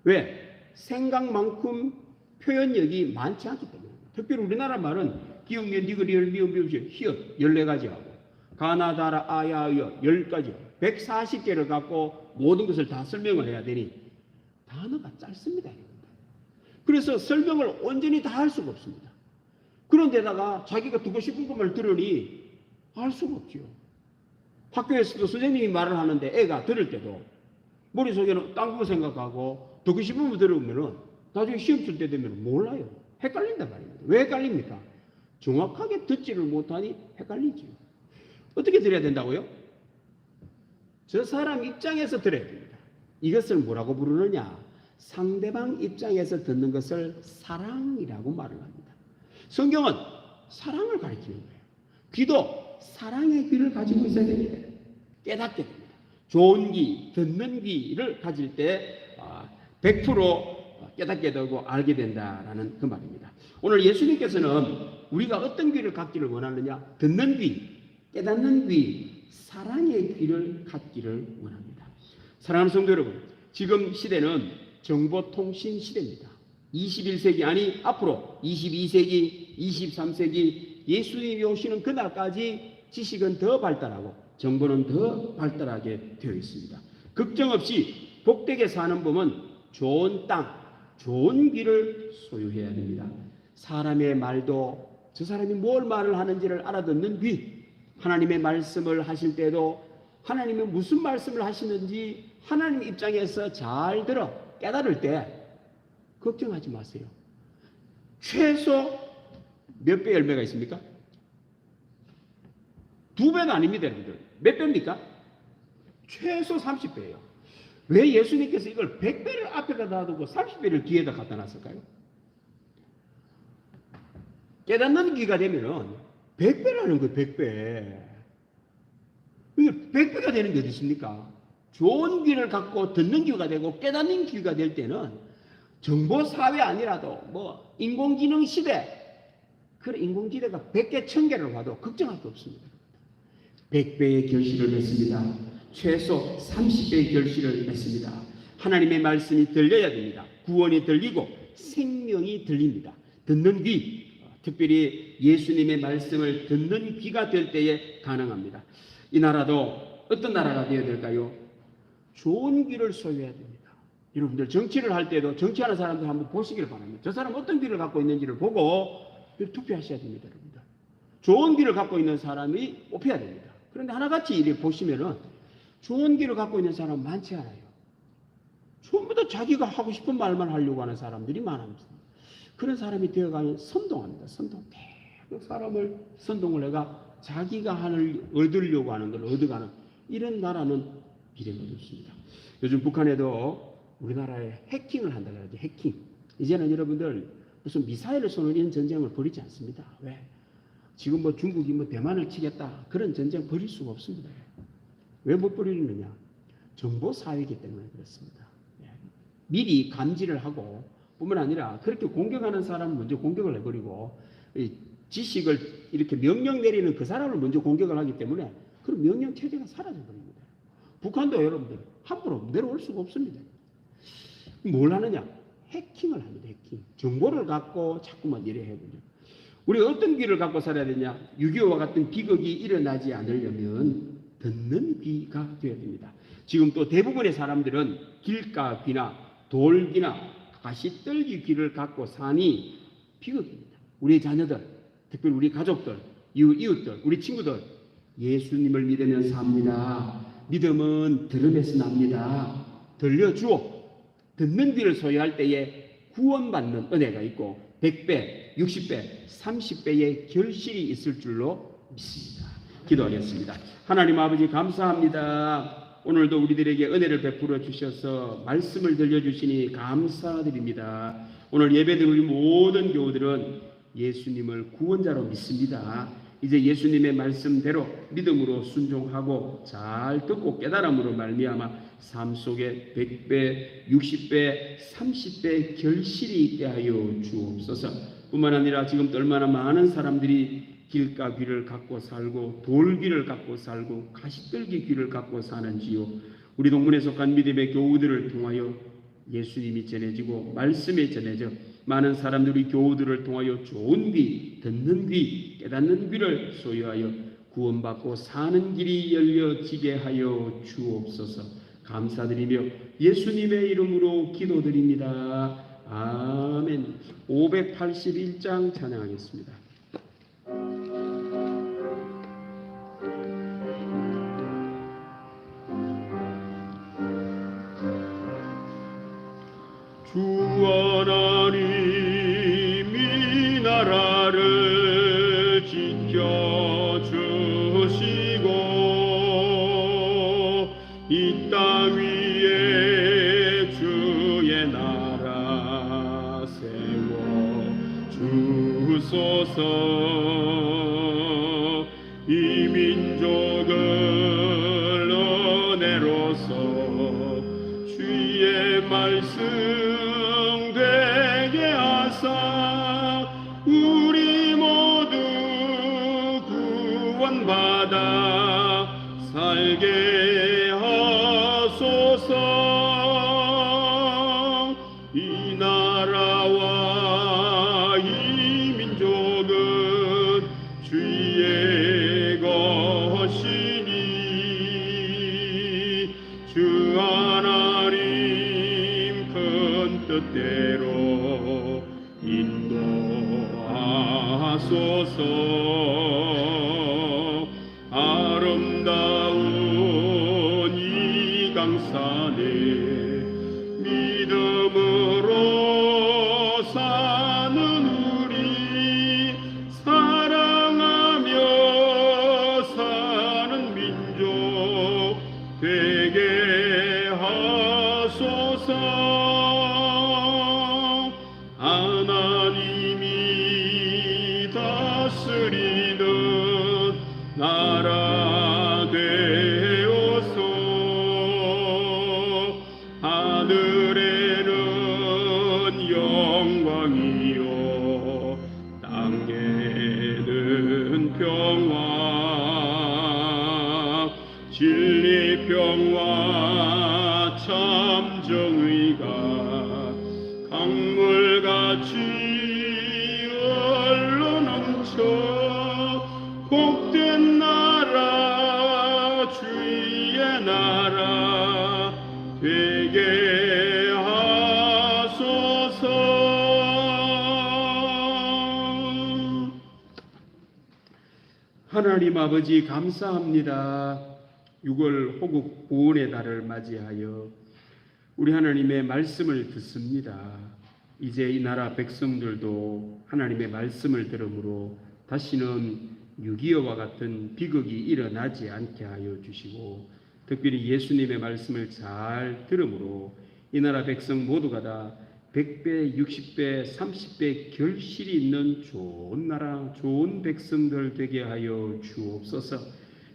왜? 생각만큼 표현력이 많지 않기 때문에. 특별히 우리나라 말은 기역년, 니그리얼, 미음, 히읗 14가지하고 가나다라, 아야여 10가지 140개를 갖고 모든 것을 다 설명을 해야 되니 단어가 짧습니다. 여러분들. 그래서 설명을 온전히 다 할 수가 없습니다. 그런데다가 자기가 듣고 싶은 것만 들으니 알 수가 없죠. 학교에서도 선생님이 말을 하는데 애가 들을 때도 머릿속에는 딴 거 생각하고 듣고 싶은 거 들으면은 나중에 시험 칠 때 되면 몰라요. 헷갈린단 말입니다. 왜 헷갈립니까? 정확하게 듣지를 못하니 헷갈리죠. 어떻게 들어야 된다고요? 저 사람 입장에서 들어야 됩니다. 이것을 뭐라고 부르느냐? 상대방 입장에서 듣는 것을 사랑이라고 말을 합니다. 성경은 사랑을 가리키는 거예요. 귀도 사랑의 귀를 가지고 있어야 됩니다. 깨닫게 됩니다. 좋은 귀, 듣는 귀를 가질 때 100% 깨닫게 되고 알게 된다라는 그 말입니다. 오늘 예수님께서는 우리가 어떤 귀를 갖기를 원하느냐? 듣는 귀, 깨닫는 귀, 사랑의 귀를 갖기를 원합니다. 사랑하는 성도 여러분, 지금 시대는 정보통신 시대입니다. 21세기 아니 앞으로 22세기, 23세기 예수님이 오시는 그날까지 지식은 더 발달하고 정보는 더 발달하게 되어 있습니다. 걱정 없이 복되게 사는 법은 좋은 땅, 좋은 길을 소유해야 됩니다. 사람의 말도 저 사람이 뭘 말을 하는지를 알아듣는 귀, 하나님의 말씀을 하실 때도 하나님이 무슨 말씀을 하시는지 하나님 입장에서 잘 들어 깨달을 때 걱정하지 마세요. 최소 몇 배 열매가 있습니까? 2배가 아닙니다, 여러분들. 몇 배입니까? 최소 30배예요. 왜 예수님께서 이걸 100배를 앞에다 놔두고 30배를 뒤에다 갖다 놨을까요? 깨닫는 귀가 되면은 100배라는 거예요, 100배. 이게 100배가 되는 게 어디 있습니까? 좋은 귀를 갖고 듣는 귀가 되고 깨닫는 귀가 될 때는 정보 사회 아니라도 뭐 인공지능 시대, 그 인공지대가 100개, 1000개를 봐도 걱정할 게 없습니다. 100배의 결실을 맺습니다. 최소 30배의 결실을 맺습니다. 하나님의 말씀이 들려야 됩니다. 구원이 들리고 생명이 들립니다. 듣는 귀, 특별히 예수님의 말씀을 듣는 귀가 될 때에 가능합니다. 이 나라도 어떤 나라가 되어야 될까요? 좋은 귀를 소유해야 됩니다. 여러분들 정치를 할 때도 정치하는 사람들 한번 보시기를 바랍니다. 저 사람 어떤 귀를 갖고 있는지를 보고 투표하셔야 됩니다. 여러분들. 좋은 귀를 갖고 있는 사람이 뽑혀야 됩니다. 그런데 하나같이 이렇게 보시면은 좋은 귀를 갖고 있는 사람 많지 않아요. 전부 다 자기가 하고 싶은 말만 하려고 하는 사람들이 많습니다. 그런 사람이 되어가면 선동합니다. 선동. 계속 사람을 선동을 해가 자기가 얻으려고 하는 걸 얻어가는 이런 나라는 미래가 없습니다. 요즘 북한에도 우리나라에 해킹을 한다고 하죠. 해킹. 이제는 여러분들 무슨 미사일을 쏘는 이런 전쟁을 벌이지 않습니다. 왜? 지금 뭐 중국이 뭐 대만을 치겠다 그런 전쟁 벌일 수가 없습니다. 왜 못 버리느냐? 정보 사회이기 때문에 그렇습니다. 미리 감지를 하고 뿐만 아니라 그렇게 공격하는 사람은 먼저 공격을 해버리고 지식을 이렇게 명령 내리는 그 사람을 먼저 공격을 하기 때문에 그런 명령 체제가 사라져버립니다. 북한도 여러분들 함부로 내려올 수가 없습니다. 뭘 하느냐? 해킹을 합니다. 해킹. 정보를 갖고 자꾸만 이래 해보죠. 우리가 어떤 귀를 갖고 살아야 되냐? 6.25와 같은 비극이 일어나지 않으려면 듣는 귀가 되어야 됩니다. 지금 또 대부분의 사람들은 길가 귀나 돌귀나 가시떨기 귀를 갖고 사니 비극입니다. 우리 자녀들, 특별히 우리 가족들, 이웃들, 우리 친구들 예수님을 믿으면 삽니다. 믿음은 들음에서 납니다. 들려주어 듣는 귀를 소유할 때에 구원받는 은혜가 있고 100배, 60배, 30배의 결실이 있을 줄로 믿습니다. 기도하겠습니다. 하나님 아버지 감사합니다. 오늘도 우리들에게 은혜를 베풀어 주셔서 말씀을 들려주시니 감사드립니다. 오늘 예배드린 우리 모든 교우들은 예수님을 구원자로 믿습니다. 이제 예수님의 말씀대로 믿음으로 순종하고 잘 듣고 깨달음으로 말미암아 삶 속에 100배, 60배, 30배 결실이 있게 하여 주옵소서. 뿐만 아니라 지금 얼마나 많은 사람들이 길가 귀를 갖고 살고 돌귀를 갖고 살고 가시떨기 귀를 갖고 사는지요. 우리 동문에 속한 믿음의 교우들을 통하여 예수님이 전해지고 말씀이 전해져 많은 사람들이 교우들을 통하여 좋은 귀, 듣는 귀, 깨닫는 귀를 소유하여 구원받고 사는 길이 열려지게 하여 주옵소서. 감사드리며 예수님의 이름으로 기도드립니다. 아멘. 581장 찬양하겠습니다. 주 하나님이 나라를 지켜주시고 이 땅 위에 주의 나라 세워 주소서. 이 민족을 은혜로서 주의 말씀 되게 하사 우리 모두 구원받아 살게 하소서. 이 나라와 이 민족은 주의 것이니 주 하나님 큰 뜻대로 인도하소서. 아름다운 이 강산에 믿음으로 사는 우리 사랑하며 사는 민족 되게 하소서. 하나님이 다스리는 나라 되어서 하늘에는 영광이요 땅에는 평화 진리 평화 참 정의가 강물같이 흘러넘쳐 복된 나라 주의 나라 되게 하소서. 하나님 아버지 감사합니다. 6월 호국 구원의 달을 맞이하여 우리 하나님의 말씀을 듣습니다. 이제 이 나라 백성들도 하나님의 말씀을 들음으로 다시는 6.25와 같은 비극이 일어나지 않게 하여 주시고 특별히 예수님의 말씀을 잘 들음으로 이 나라 백성 모두가 다 100배, 60배, 30배 결실이 있는 좋은 나라, 좋은 백성들 되게 하여 주옵소서.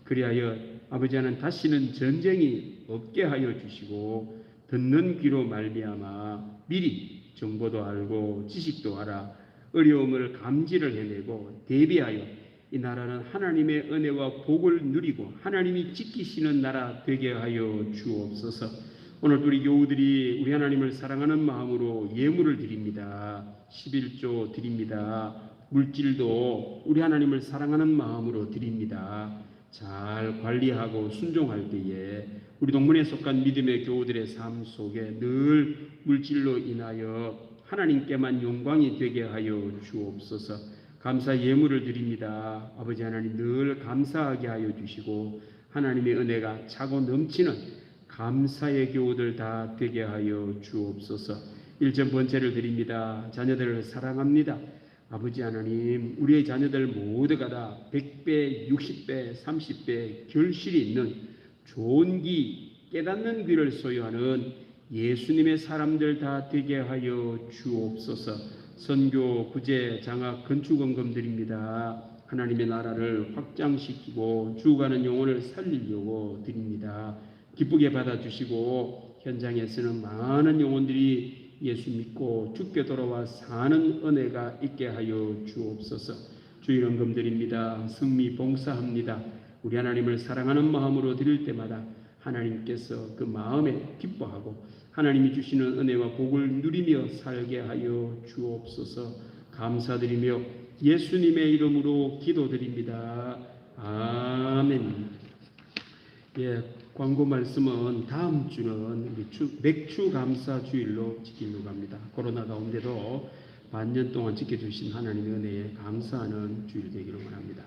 그리하여 아버지 하나님 다시는 전쟁이 없게 하여 주시고 듣는 귀로 말미암아 미리 정보도 알고 지식도 알아 어려움을 감지를 해내고 대비하여 이 나라는 하나님의 은혜와 복을 누리고 하나님이 지키시는 나라 되게 하여 주옵소서. 오늘 우리 교우들이 우리 하나님을 사랑하는 마음으로 예물을 드립니다. 11조 드립니다. 물질도 우리 하나님을 사랑하는 마음으로 드립니다. 잘 관리하고 순종할 때에 우리 동문에 속한 믿음의 교우들의 삶 속에 늘 물질로 인하여 하나님께만 영광이 되게 하여 주옵소서. 감사 예물을 드립니다. 아버지 하나님 늘 감사하게 하여 주시고 하나님의 은혜가 차고 넘치는 감사의 교우들 다 되게 하여 주옵소서. 1점 번째를 드립니다. 자녀들을 사랑합니다. 아버지 하나님 우리의 자녀들 모두가 다 100배, 60배, 30배 결실이 있는 좋은 귀, 깨닫는 귀를 소유하는 예수님의 사람들 다 되게 하여 주옵소서. 선교, 구제, 장학, 건축원금 드립니다. 하나님의 나라를 확장시키고 죽어가는 영혼을 살리려고 드립니다. 기쁘게 받아주시고 현장에서는 많은 영혼들이 예수 믿고 죽게 돌아와 사는 은혜가 있게 하여 주옵소서. 주일원금 드립니다. 승리 봉사합니다. 우리 하나님을 사랑하는 마음으로 드릴 때마다 하나님께서 그 마음에 기뻐하고 하나님이 주시는 은혜와 복을 누리며 살게 하여 주옵소서. 감사드리며 예수님의 이름으로 기도드립니다. 아멘. 예, 광고 말씀은 다음 주는 우리 맥주 감사 주일로 지키려고 합니다. 코로나 가운데도 반년 동안 지켜주신 하나님의 은혜에 감사하는 주일 되기를 원합니다.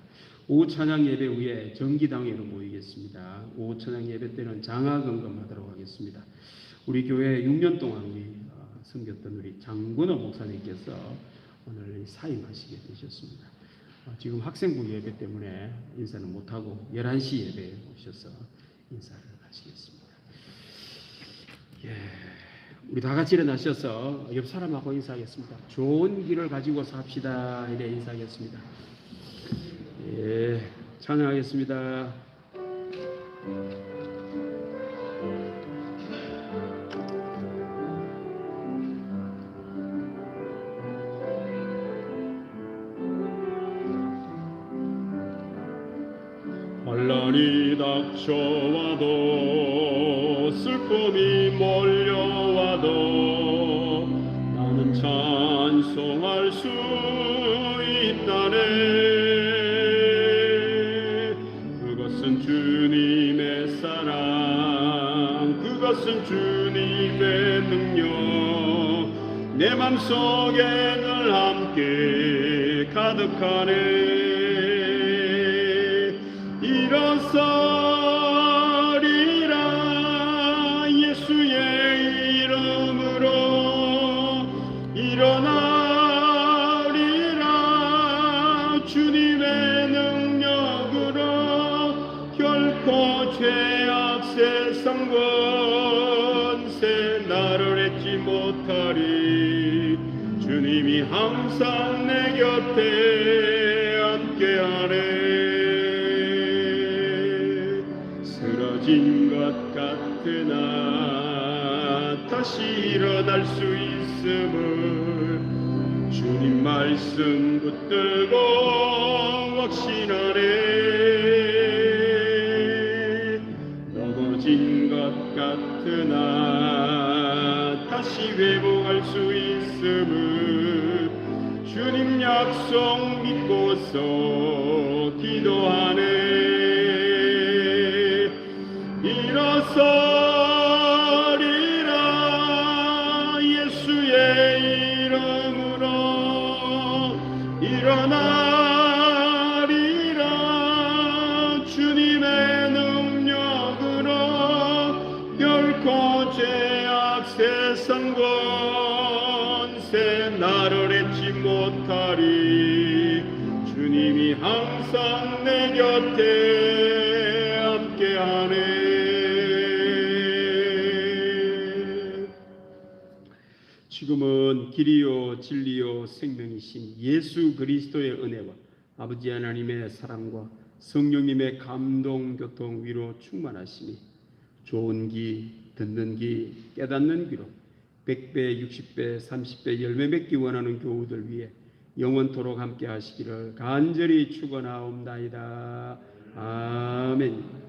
오후 찬양 예배 후에 정기당회로 모이겠습니다. 오후 찬양 예배 때는 장학금금하도록 하겠습니다. 우리 교회 6년 동안 섬겼던 우리 장군호 목사님께서 오늘 사임하시게 되셨습니다. 지금 학생부 예배 때문에 인사는 못하고 11시 예배에 오셔서 인사를 하시겠습니다. 예, 우리 다 같이 일어나셔서 옆 사람하고 인사하겠습니다. 좋은 길을 가지고 삽시다. 이래 인사하겠습니다. 예, 찬양하겠습니다. 환난이 닥쳐와도 슬픔이 몰려와도 나는 찬송할 수 있다네. 그것은 주님의 사랑, 그것은 주님의 능력, 내 맘속에 늘 함께 가득하네. 일어서리라 예수의 이름으로 일어나리라 주님의 능력으로 결코 죄악 세상 권세 나를 잊지 못하리. 주님이 항상 내 곁에 함께하네. 쓰러진 것 같으나 다시 일어날 수 있음을 주님 말씀 붙들고 확신하네. 넘어진 것 같으나 다시 회복할 수 있음을 주님 약속 믿고서 기도하네. 일어서리라 예수의 이름으로 일어나리라 주님의 능력으로 결코 죄악 세상 권세 나를 잊지 못하리. 주님이 항상 내 곁에 함께하네. 지금은 길이요 진리요 생명이신 예수 그리스도의 은혜와 아버지 하나님의 사랑과 성령님의 감동, 교통, 위로 충만하심이 좋은 귀, 듣는 귀, 깨닫는 귀로 100배, 60배, 30배 열매 맺기 원하는 교우들 위해 영원토록 함께 하시기를 간절히 축원하옵나이다. 아멘.